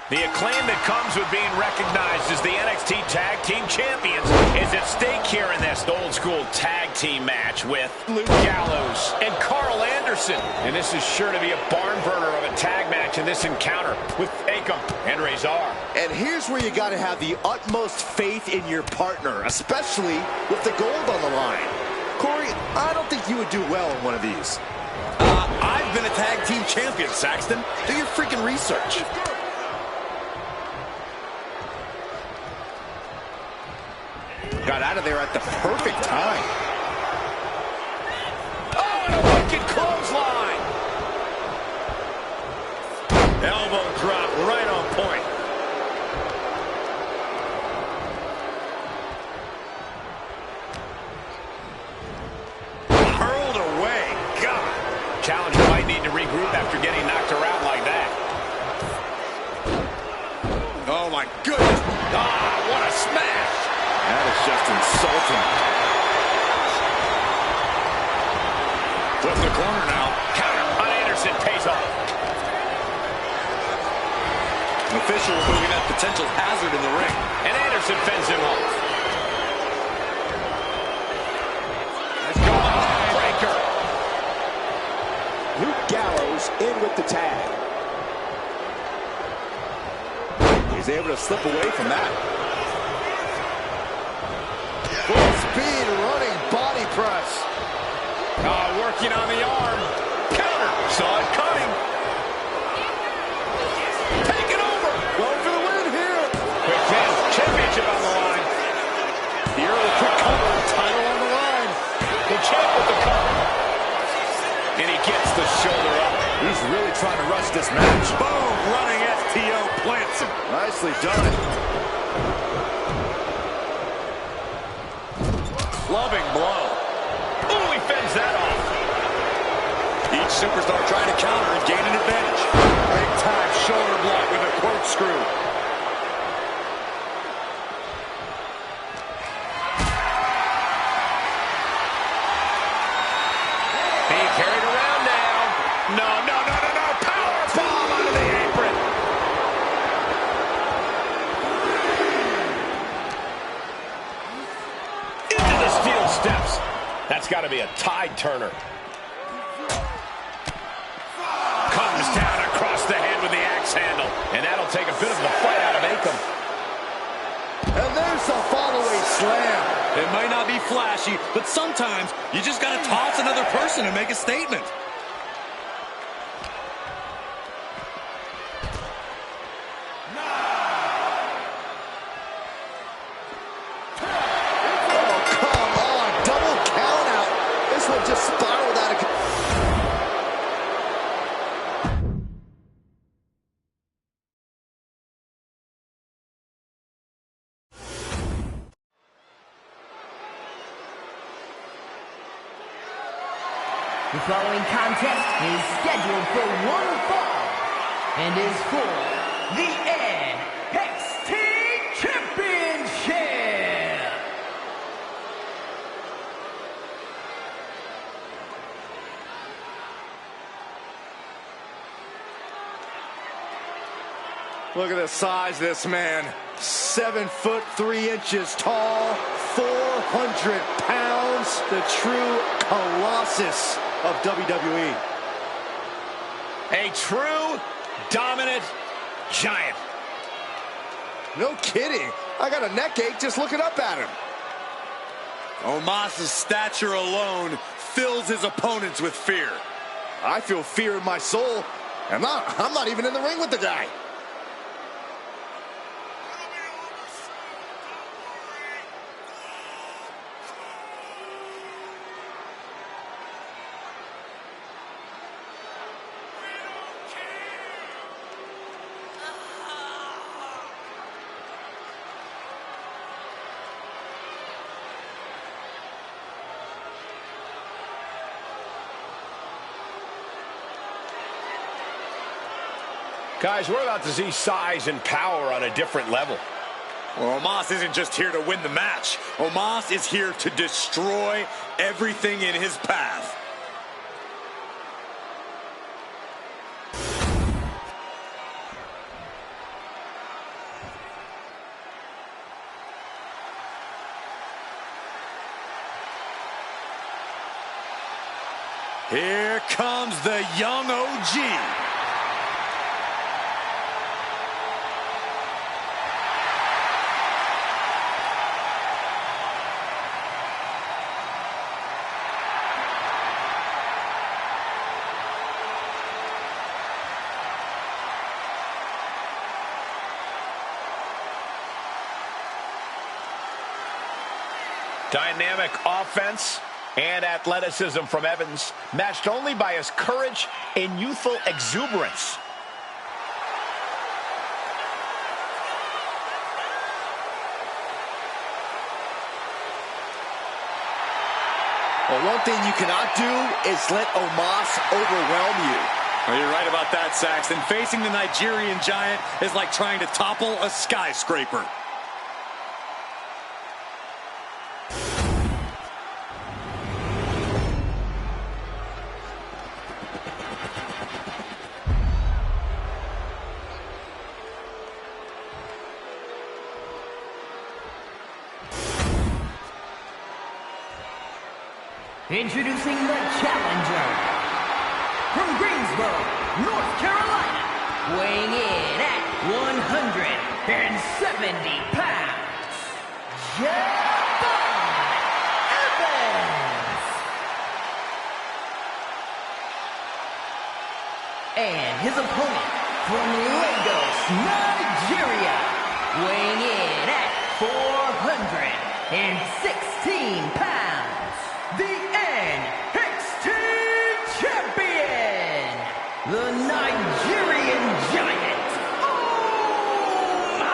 The acclaim that comes with being recognized as the NXT Tag Team Champions is at stake here in this old-school tag team match with Luke Gallows and Carl Anderson. And this is sure to be a barn burner of a tag match in this encounter with Akam and Razor. And here's where you got to have the utmost faith in your partner, especially with the gold on the line. Corey, I don't think you would do well in one of these. I've been a tag team champion, Saxton. Do your freaking research. Got out of there at the perfect time. Oh, and a wicked clothesline. Elbow drop right on point. Hurled away. God. Challenger might need to regroup after getting knocked around like that. Oh, my goodness. Ah, what a smash. That is just insulting. Flip the corner now. Counter on Anderson pays off. An official removing that potential hazard in the ring. And Anderson fends him off. Let's go. Breaker. Luke Gallows in with the tag. He's able to slip away from that. Full speed running body press. Working on the arm. Counter. Saw it coming. Take it over. Going for the win here. Quick pin. Championship on the line. The early quick cover. Title on the line. The champ with the cover. And he gets the shoulder up. He's really trying to rush this match. Boom! Running STO plants him. Nicely done. Clubbing blow. Ooh, he fends that off. Each superstar trying to counter and gain an advantage. Big time shoulder block with a corkscrew. Being carried around now. No. Power bomb out of the apron. Into the steel steps. That's got to be a tide turner. Comes down across the head with the axe handle. And that'll take a bit of the fight out of Akam. And there's the follow-away slam. It might not be flashy, but sometimes you just got to toss another person and make a statement. Oh, come on. Double count out. This one just spiraled out of control. The following contest is scheduled for one fall and is for the NXT Championship. Look at the size of this man. 7'3" tall, 400 pounds. The true colossus of WWE. A true dominant giant. No kidding. I got a neck ache just looking up at him. Omos's stature alone fills his opponents with fear. I feel fear in my soul. I'm not even in the ring with the guy. Guys, we're about to see size and power on a different level. Well, Omos isn't just here to win the match. Omos is here to destroy everything in his path. Here comes the young OG. Dynamic offense and athleticism from Evans, matched only by his courage and youthful exuberance. Well, one thing you cannot do is let Omos overwhelm you. Well, you're right about that, Saxton. Facing the Nigerian giant is like trying to topple a skyscraper. Introducing the challenger, from Greensboro, North Carolina, weighing in at 170 pounds, Evans. And his opponent, from Lagos, Nigeria, weighing in at 416 pounds, the NXT Champion, the Nigerian Giant, Omos.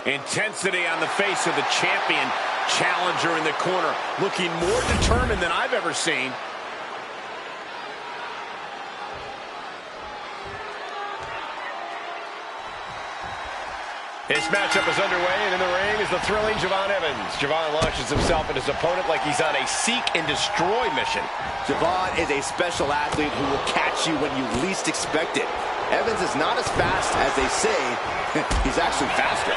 Intensity on the face of the champion. Challenger in the corner, looking more determined than I've ever seen. This matchup is underway, and in the ring is the thrilling Javon Evans. Javon launches himself at his opponent like he's on a seek-and-destroy mission. Javon is a special athlete who will catch you when you least expect it. Evans is not as fast as they say. He's actually faster.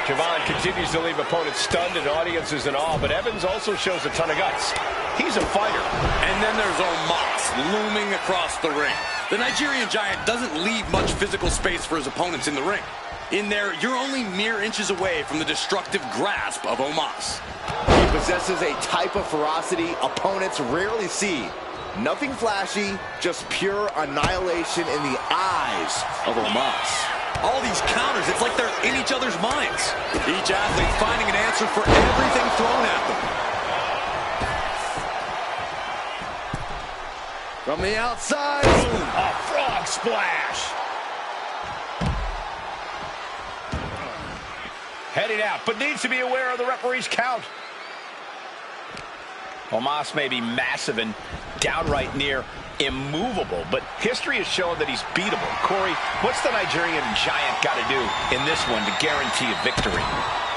Javon continues to leave opponents stunned and audiences in awe, but Evans also shows a ton of guts. He's a fighter. And then there's Omos looming across the ring. The Nigerian giant doesn't leave much physical space for his opponents in the ring. In there, you're only mere inches away from the destructive grasp of Omos. He possesses a type of ferocity opponents rarely see. Nothing flashy, just pure annihilation in the eyes of Omos. All these counters, it's like they're in each other's minds. Each athlete finding an answer for everything thrown at them. From the outside. Boom, a frog splash. Heading out, but needs to be aware of the referee's count. Omos may be massive and downright near immovable, but history has shown that he's beatable. Corey, what's the Nigerian giant got to do in this one to guarantee a victory?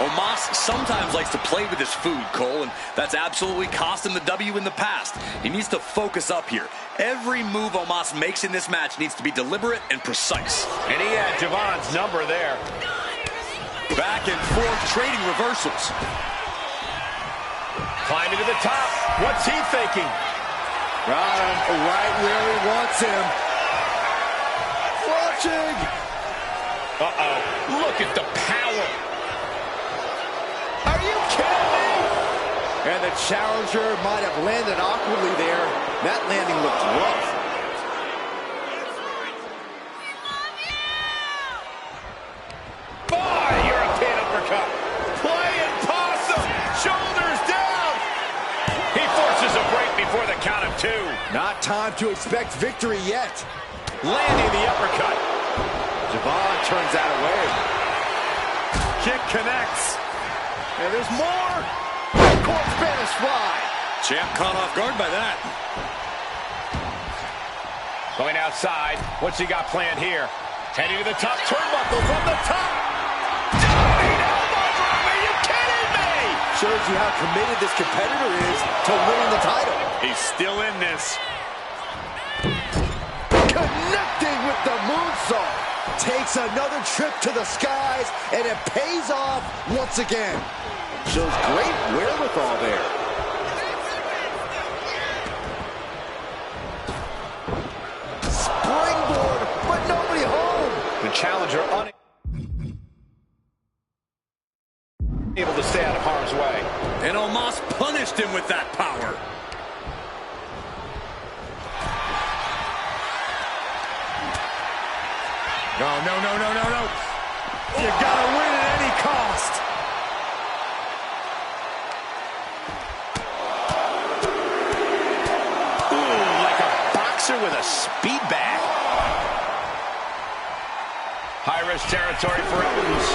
Omos sometimes likes to play with his food, Cole, and that's absolutely cost him the W in the past. He needs to focus up here. Every move Omos makes in this match needs to be deliberate and precise. And he had Javon's number there. Back and forth, trading reversals. Climbing to the top. What's he thinking? Right where he wants him. Launching. Uh-oh. Look at the power. Are you kidding me? And the challenger might have landed awkwardly there. That landing looked rough. European uppercut. Playing possum. Shoulders down. He forces a break before the count of two. Not time to expect victory yet. Landing the uppercut. Javon turns that away. Kick connects. And there's more. Court Spanish fly. Champ caught off guard by that. Going outside. What's he got planned here? Heading to the top turnbuckle from the top. Diving elbow drop. Are you kidding me? Shows you how committed this competitor is to winning the title. He's still in this. Connecting with the moonsault. Takes another trip to the skies, and it pays off once again. Shows great wherewithal there. Springboard, but nobody home. The challenger unable to stay out of harm's way. And Omos punished him with that power. No. You gotta win at any cost. Ooh, like a boxer with a speed bag. High-risk territory for Evans.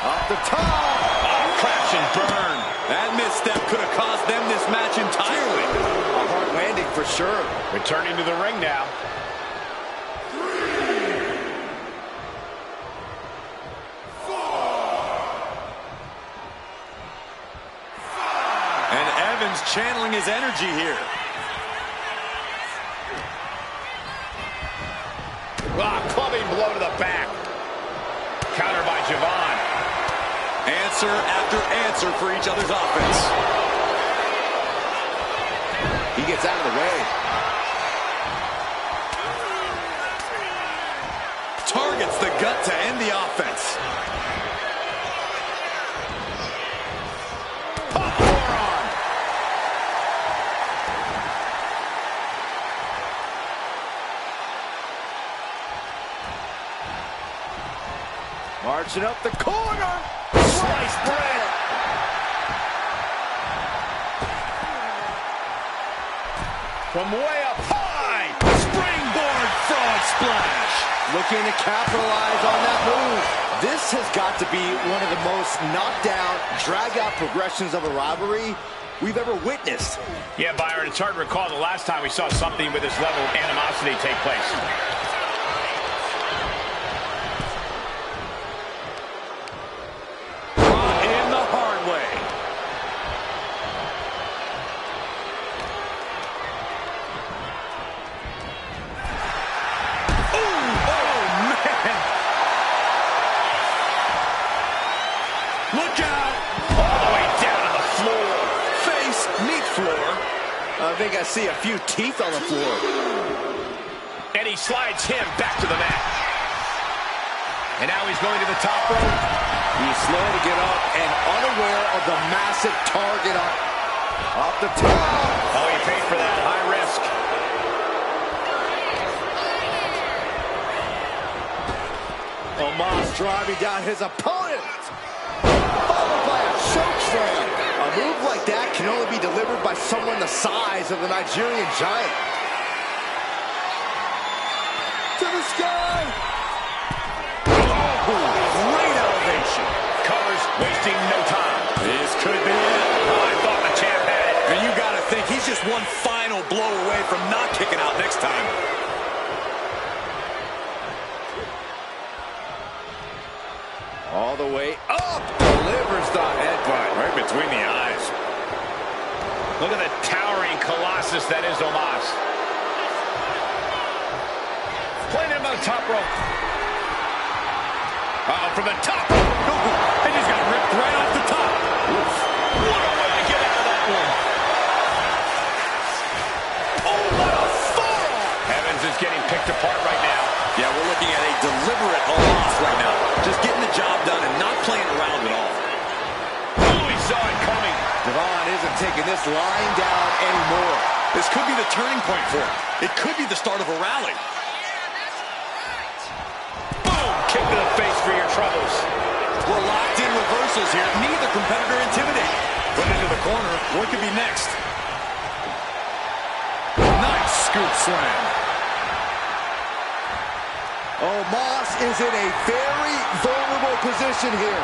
Off the top. Oh, crash and burn. That misstep could have cost them this match entirely. A hard landing for sure. Returning to the ring now. And Evans channeling his energy here. Clubbing blow to the back. Counter by Javon. Answer after answer for each other's offense. He gets out of the way. Targets the gut to end the offense. Marching up the corner. Sliced bread. From way up high. Springboard frog splash. Looking to capitalize on that move. This has got to be one of the most knockdown, drag-out progressions of a rivalry we've ever witnessed. Yeah, Byron, it's hard to recall the last time we saw something with this level of animosity take place. In the hard way. Look out! All the way down to the floor. Face, meat floor. I think I see a few teeth on the floor. And he slides him back to the mat. And now he's going to the top rope. He's slow to get up and unaware of the massive target off the top. Oh, he paid for that. High risk. Omos driving down his opponent. Followed by a chokeslam. A move like that can only be delivered by someone the size of the Nigerian giant. To the sky. Great elevation. Covers, wasting no time. This could be it. Oh, I thought the champ had it. And you got to think he's just one final blow away from not kicking out next time. All the way up. Delivers the headbutt. Right between the eyes. Look at the towering colossus that is Omos. Playing him on the top rope. From the top rope. And he's got ripped right off the top. What a way to get out of that one. Oh, what a forearm. Evans is getting picked apart right now. Yeah, we're looking at a deliberate loss right now. Just getting the job done and not playing around at all. Oh, he saw it coming. Devon isn't taking this lying down anymore. This could be the turning point for him. It could be the start of a rally. Boom, kick to the face for your troubles. We're locked in reversals here. Neither competitor intimidated. Put into the corner. What could be next? Nice scoop slam. Omos is in a very vulnerable position here.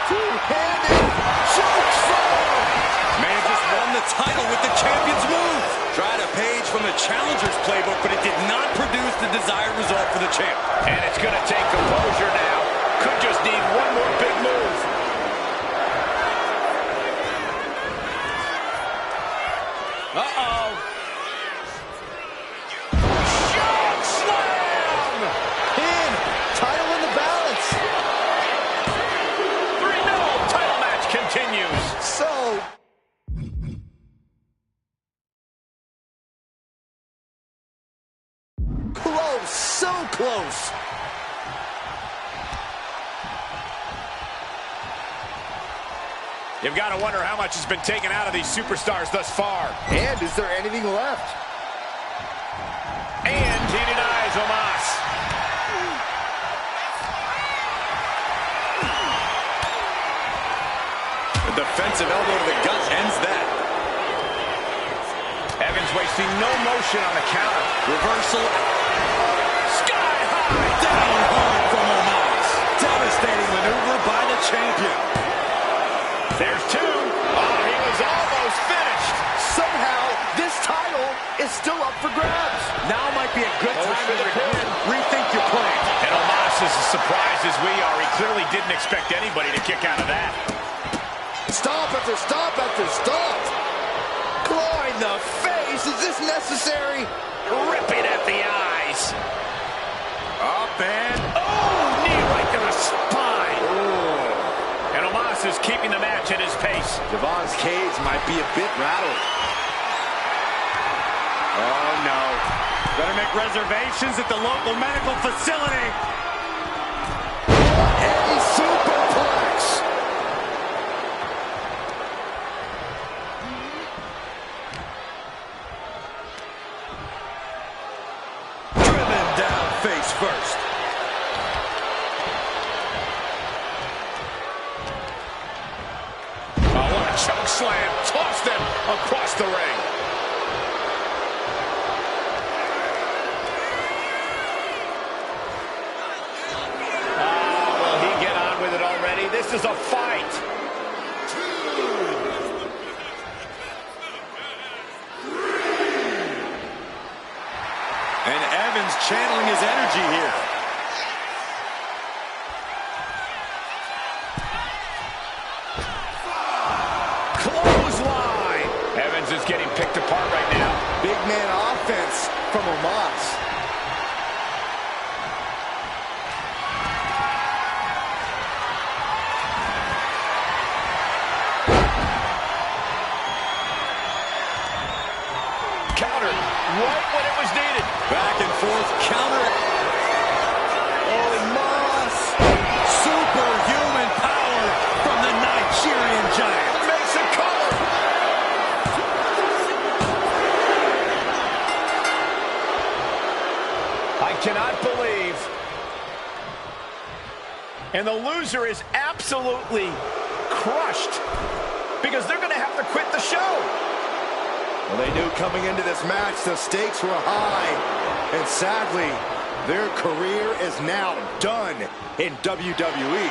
Two-handed chokeslam. May have just won the title with the champion's move. Tried a page from the challenger's playbook, but it did not produce the desired result for the champ. And it's going to take composure now. Could just need one more big move. Uh-oh. so close. You've got to wonder how much has been taken out of these superstars thus far. And is there anything left? And he denies Omos. The defensive elbow to the gut ends that. Evans wasting no motion on the counter. Reversal. Sky high. Down hard from Omos. Devastating maneuver by the champion. There's two. Oh, he was almost finished. Somehow, this title is still up for grabs. Now might be a good time to rethink your plan. And Omos is as surprised as we are. He clearly didn't expect anybody to kick out of that. Stop after stop after stop. Claw in the face. Is this necessary? Ripping at the eyes. Up and... Oh, knee right to the spine. And Omos is keeping the match at his pace. Devon's cage might be a bit rattled. Oh, no. Better make reservations at the local medical facility. A superplex. Driven down face first. Oh, what a choke slam. Tossed them across the ring. Will he get on with it already? This is a fight. And Evans channeling his energy here. Clothesline. Evans is getting picked apart right now. Big man offense from Omos. Countered right when it was needed. Back and forth, counter it. Omos. Superhuman power from the Nigerian giant. Makes a cover. I cannot believe. And the loser is absolutely crushed because they're going to have to quit the show. Well, they knew coming into this match the stakes were high. And sadly, their career is now done in WWE.